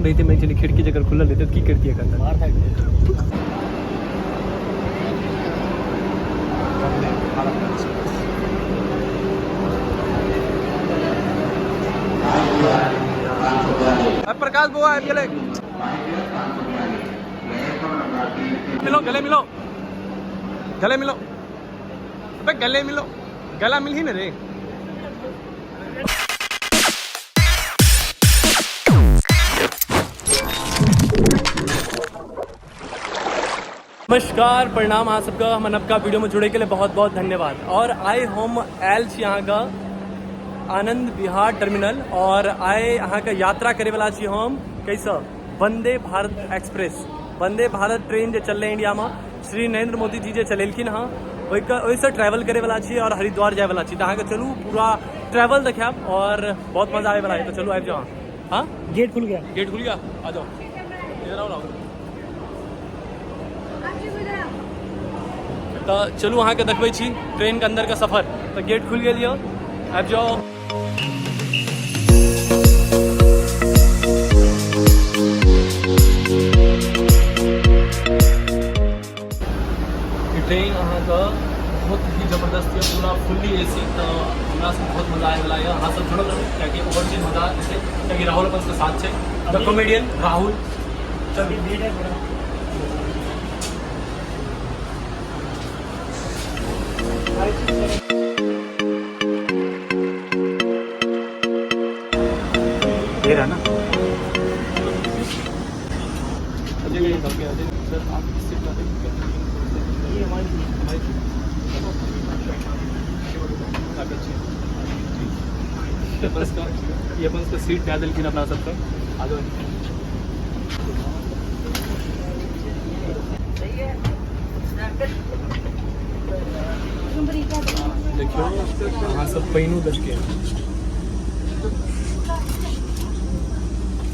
रहते मैं चली खिड़की जगह खुला लेते की करती है करता प्रकाश बुआ गले मिलो गले मिलो गले मिलो अबे गले मिलो गला मिल ही ना रे। नमस्कार प्रणाम आप सबका हम नवका वीडियो में जुड़े के लिए बहुत बहुत धन्यवाद। और आए हम एल यहाँ का आनंद विहार टर्मिनल और आए यहाँ का यात्रा करे वाला छी हम कैसा वंदे भारत एक्सप्रेस वंदे भारत ट्रेन जो चल रहे इंडिया में श्री नरेंद्र मोदी जी जो चलेलखिन हाँ वैसे ट्रैवल करे वाला छी और हरिद्वार जाए वाला छी। अहाँ के चलू पूरा ट्रैवल देखाब और बहुत मजा आए वाला है। तो चलू आबि जाओ। हाँ गेट खुल गया आ जाओ इधर आओ ना। तो चलू अहाँ के देखबै छी ट्रेन के अंदर का सफर। तो गेट खुल गेल यऽ आबि जाओ। ट्रेन अहाँ का बहुत ही जबरदस्त है पूरा फुल्ली एसी। तो हमरा सब बहुत मजा आए वाला है। अहाँ सब जुड़ल रहू कियाकि और चीज मजा छै कियाकि राहुल अपन के साथ छै द कॉमेडियन राहुल। चलिए भीड़ है बड़ा देर है ना सर आप सीट ला देंगे ये हमारी ये अपन इसका सीट क्या दिल अपना सबका आ जाओ। देखियो हाँ सब पैनू दस के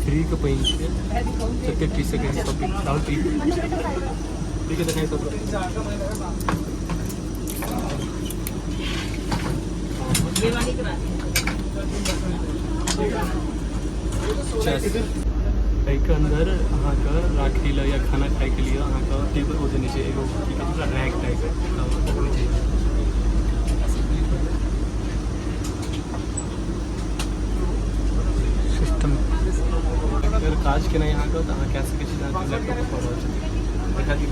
फ्री का पैन सत्य 30 सेकेंड सब राहुल ठीक है दिखाई सब के अंदर अहाँ का राखी ला या खाना खाए के लिए अहाँ का टेबल हो देने चाहिए एगो पूरा रैक टाइप है सिस्टम अगर काज के नहीं यहाँ का तो अहाँ कह सके छी लैपटॉप पर पढ़ो दिखा दी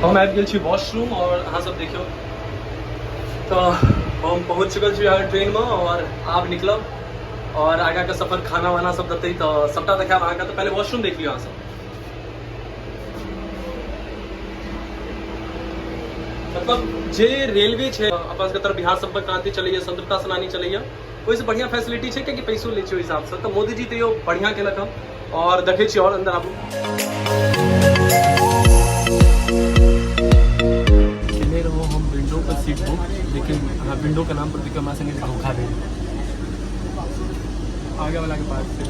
हम आबि गेल छी वॉशरूम और अहाँ सब देखियो। तो हम पहुँच चुकल छी यहाँ ट्रेन में और आब निकलब और आगे का सफर खाना वाना सब देते तो सबटा देखाब अहाँ का। तो पहले वॉशरूम देख लियो अहाँ सब। मतलब जे रेलवे है अपन सबके तरफ बिहार संपर्क क्रांति चलैया स्वतंत्रता सेनानी चलैया ओहिसँ बढ़िया फैसिलिटी है कि पैसो ले छै ओहि हिसाब से। तो मोदी जी तो यो बढ़िया केलक हम और देखे छी और अंदर आबू केने रहो हम विंडो पर सीट बुक लेकिन हाँ विंडो के नाम पर देखिए हमारे संगे धोखा दे आगे वाला के पास से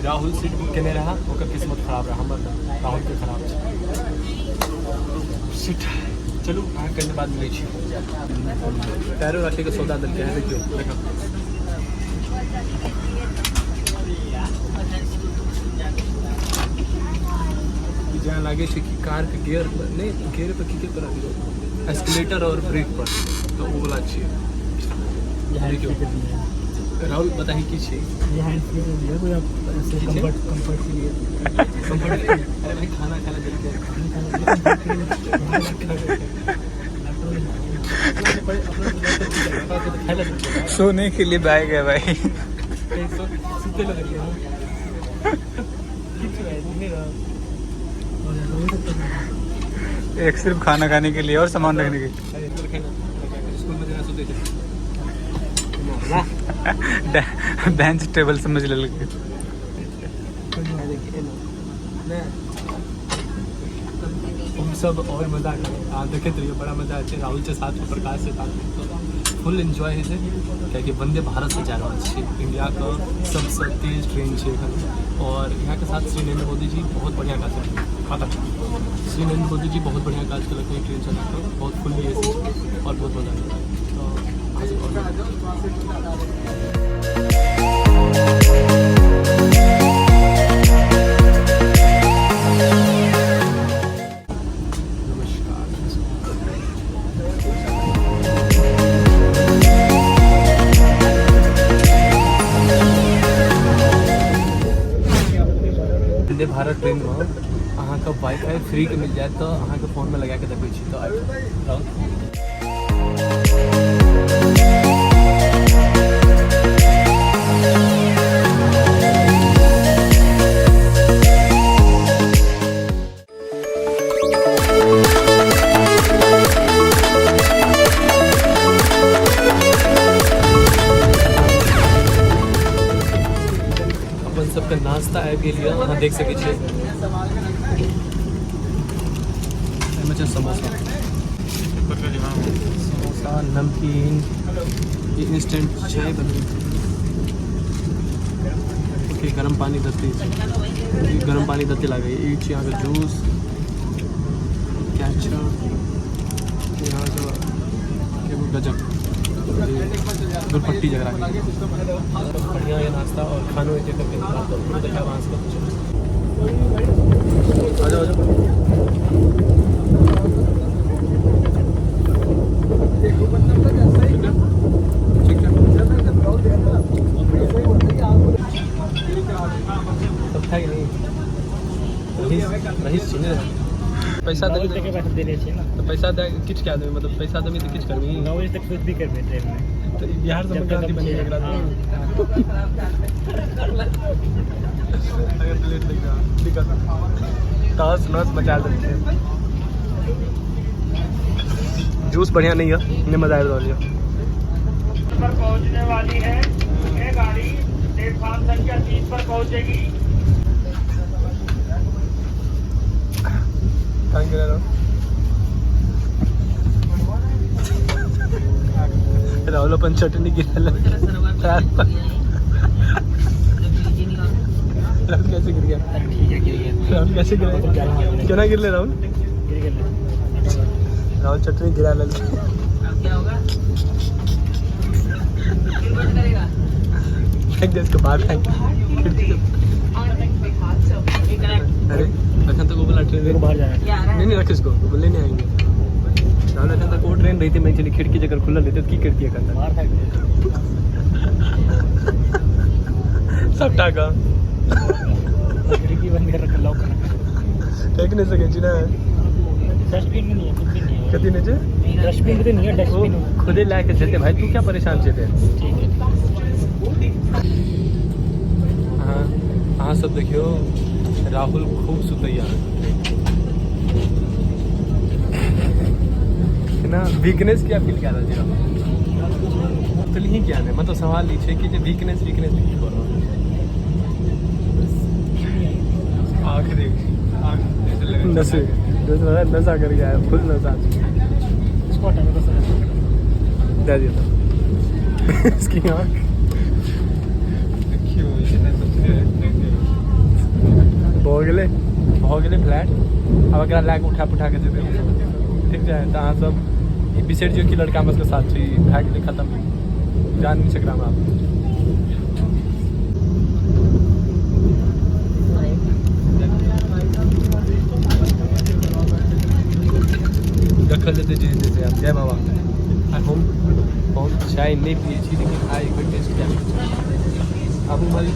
राहुल सीट बुक केने रहा ओकर किस्मत खराब रहा हमर राहुल के खराब सीट। चलू अहाँ कनि बाद मिलै छी। पैरो रखे के सौदा देलकै है देखियो देखो जहाँ लगे कि कार के गियर पर नहीं गियर पर की तरह एस्केलेटर और ब्रेक पर तो वो वाला चाहिए। राहुल बताइए की चाहिए ये हैंड फ्री है कोई आप ऐसे कंफर्ट के लिए कंफर्ट अरे भाई खाना खाना जल्दी सोने के लिए बैग है भाई एक सिर्फ खाना खाने के लिए और सामान रखने के लिए बेंच टेबल समझ ले लगे हम सब और मजा करें आप देखे तो ये बड़ा मजा अच्छे राहुल के साथ प्रकाश से साथ फुल एंजॉय है क्या वंदे भारत से जा रहा है इंडिया का सबसे तेज ट्रेन है और यहाँ के साथ श्री नरेंद्र मोदी जी बहुत बढ़िया काज खाता श्री नरेंद्र मोदी जी बहुत बढ़िया काज कल ट्रेन चला बहुत फुल्ली एसी और बहुत मजा आता है। तो वंदे भारत ट्रेन में अहाँ के वाईफाई फ्री के मिल जाए तो अहाँ के फोन में लगा के देखै छी तो अपन सबके नाश्ता आबि गेल यऽ अहाँ देख सकै छियै एहिमे छै समोसा नमकीन इंस्टेंट चाय बनबै ओके गरम पानी दते गरम पानी दते लागे ई छै अहाँके जूस कैचअप यहाँ से एगो गजब दुपट्टी जगह बढ़िया ये नाश्ता और खानो एक करके देखा वहाँ से आ जाओ सब था कि नहीं रहीस छी ने पैसा देने छियै ना तो पैसा दे किछ क्या देबै मतलब पैसा देबै तो किछ करबी 9 बजे तक खुद भी करबै ट्रेन में तो बिहार से गांधी बनी एकरा अगर प्लेट लेगा दिक्कत तास नस मचा देते जूस बढ़िया नहीं है ने मजा आ रहा है पर पहुंचने वाली है ये गाड़ी प्लेटफॉर्म संख्या 30 पर पहुंचेगी थैंक यू राहुल अपन चटनी गिरा राहुल कैसे गिर गया राहुल कैसे गिरा क्यों ना गिर ले राहुल राहुल चटनी गिरा ले फेंक दे इसको बाहर फेंक अरे अखन तक वो बोला ट्रेन बाहर जाना नहीं रख इसको वो लेने आएंगे राहुल अखन तक वो ट्रेन रही थी मैं चली खिड़की जगह खुला लेते तो की करती है करता सब टाका खिड़की बंद कर रख लॉक फेंक नहीं सके जी ना डस्टबिन में नहीं है कुछ भी नहीं है कति नहीं है डस्टबिन तो नहीं है डस्टबिन खुदे लाके चलते भाई तू क्या परेशान चलते ठीक है हाँ सब देखियो राहुल खूब सुतैया ना वीकनेस क्या फील कर रहा है तो ही क्या है मतलब सवाल ई छै कि जे वीकनेस फील कर रहा आखिरी नशे नशा कर गया है फुल नशा दे दिया इसकी आँख भऽ गेलै फ्लैट अब एकरा लए कऽ उठा के जेबै ठीक छै तऽ अहाँ सब ई बिसरि जियौ कि लड़का हमर साथ छै भए गेलै खत्म जान नहीं सकरा हम देखल जेतै जे जैसे आप जय बाबा हम बहुत चाय नहीं पिए छी लेकिन आइ एक बेर टेस्ट क्या अब हमारी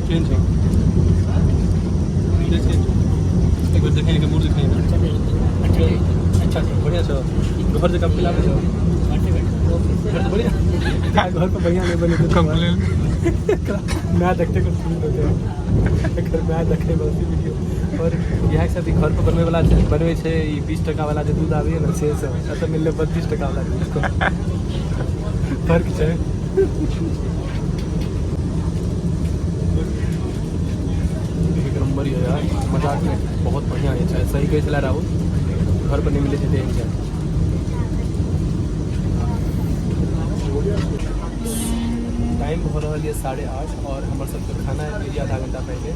चेंज है एक बार देखेंगे मूड दिखाएंगे अच्छा बढ़िया सर घर जगह पिला घर तो बढ़िया घर तो बढ़िया नहीं बने तो कंप्लेन मैं देखते कुछ होते हैं घर में देखे बहुत वीडियो और यहाँ के साथ घर पर बनवे वाला बनवे छे 20 टका वाला जो दूध आवे ना से सब मिलले 32 टका वाला फर्क है नंबर यार मजाक में बहुत बढ़िया है चाहे सही कही चला राहुल घर पर नहीं मिले थे क्या टाइम हो रहा है 8:30 और हमारे सबके खाना है मेरी आधा घंटा पहले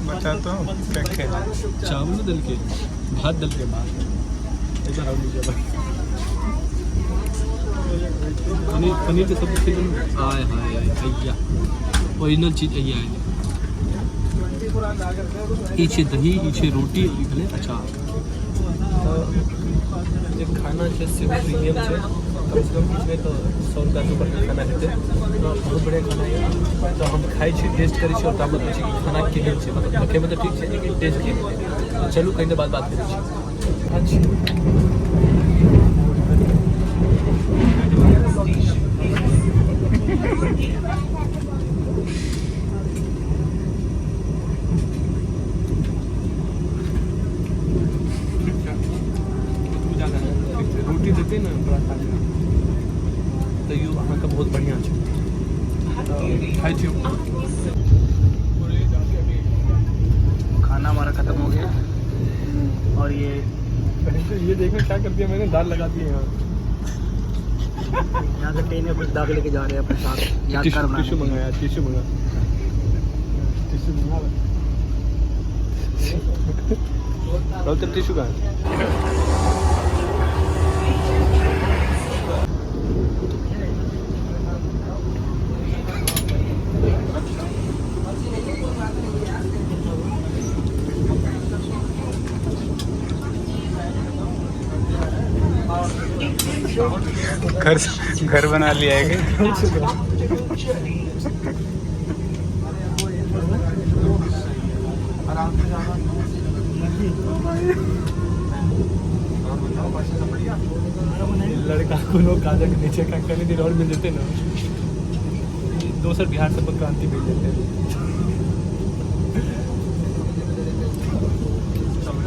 बताता हूँ क्या क्या चावल दल के भात दल के बाद ऐसा राउंड लीजिए भाई पनीर के सब्जी खिचड़ी हाय हाय भैया ओरिजिनल चीज़ ये है पीछे दही पीछे रोटी भले अच्छा जे खाना છે सेवा प्रीमियम છે कम से कम इसमें तो 100 रुपया से ऊपर का खाना देते बहुत बढ़िया खाना है तो हम खाई छी टेस्ट करी छी और तब बताई छी कि खाना केहन छै मतलब देखे में तो ठीक छै लेकिन टेस्ट केहन है चलू कहीं बात करै छी अच्छा रोटी देते ना बड़ा तो यू अहाँके बहुत बढ़िया छै खाई छी खाना हमारा खत्म हो गया और ये देखो क्या कर दिया मैंने दाल लगा दी है यहाँ से ट्रेन में कुछ दाग लेके जा रहे हैं अपने साथ यादगार टिश्यू बनाने मंगाया टिश्यू मंगा टिश्यू का घर बना लिया है क्या? लड़का को लोग काजा के नीचे का करने दिन और मिल देते ना दोसर बिहार से क्रांति मिल देते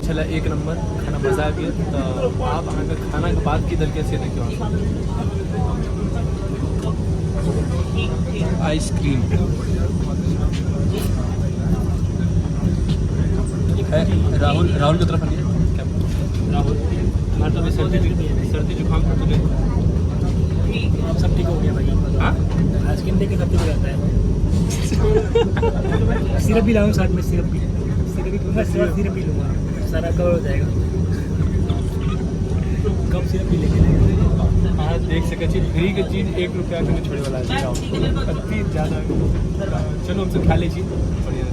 चला एक नंबर खाना मजा आ गया तो आप अहाँ का खाना के बाद की तरीके से देखियो आइसक्रीम राहुल की तरफ राहुल हमारे तो अभी सर्दी जुकाम का तो अब सब ठीक हो गया भाई हाँ आइसक्रीम देख के सब ठीक हो जाता है सिरप भी लाऊं साथ में सिरप भी लूँगा सारा कवर हो जाएगा कब सिरप भी लेके हाँ देख सके छी फ्री के चीज 1 रुपया के छोड़े वाला है अति ज़्यादा चलो हमसे खा ली चीज बढ़िया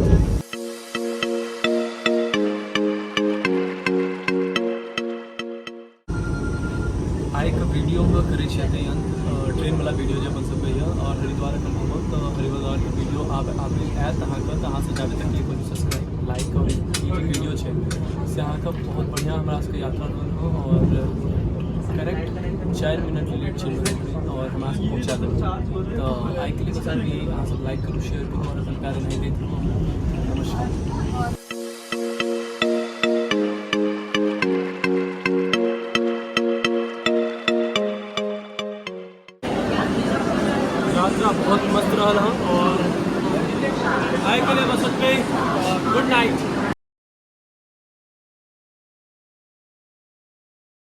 आइ के वीडियो में करे ट्रेन वाला वीडियो जब अपन सब और हरिद्वार के घूमब तो हरिद्वार के वीडियो आबे आयत अहाँके तो अहाँ से जाबे तक लिए कोई सब्सक्राइब लाइक और ये जो वीडियो है से अहाँके बहुत बढ़िया हमरा सबके यात्रा करू और करेक्ट 4 मिनट लेट चल रही और हमरा से पहुँचा देब तो आइ के लिए बस अभी अहाँ सब लाइक करू शेयर करू और अपन प्यार नहीं देते नमस्कार यात्रा बहुत मस्त रहा और आए के लिए बस गुड नाइट।